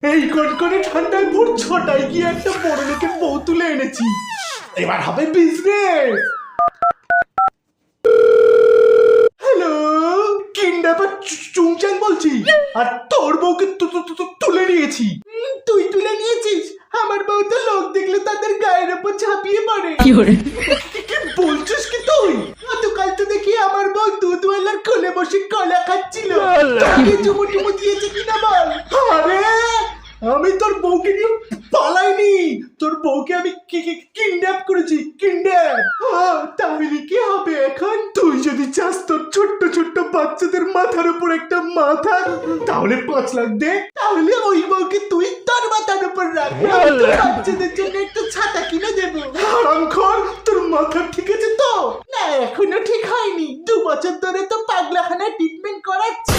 এই কনকনে ঠান্ডায় ভোর ৬টায় গিয়ে একটা বড় লোকের বউ তুলে এনেছি। এবার হবে বিজনেস। হ্যালো, কিডন্যাপার চুংচাং বলছি। আর তোর বউকে তুলে নিয়েছি। তুই তুলে নিয়েছিস? আমার বউ তো লোক দেখলে তাদের গায়ের উপর ঝাঁপিয়ে পড়ে। কি বলছিস কি তুই? গতকাল তো দেখি আমার বউ দুধওয়ালার কোলে বসে কলা খাচ্ছিল। তোকে চুমু টুমু দিয়েছে কিনা বল। আরে আমি তোর বউকে নিয়ে পালাইনি, তোর বউকে আমি কিডন্যাপ করেছি। কিডন্যাপ। তাহলে কি হবে এখন? তুই যদি চাস তোর ছোট্ট ছোট্ট বাচ্চাদের মাথার উপর একটা মাথা, তাহলে ৫ লাখ দে। তাহলে ওই বউকে তুই তোর মাথার উপর রাখ, তোর বাচ্চাদের জন্য একটা ছাতা কিনে দেবো। হারামখোর, তোর মাথা ঠিক আছে তো? না, এখনো ঠিক হয়নি। ২ বছর ধরে তো পাগলাখানায় ট্রিটমেন্ট করাচ্ছি।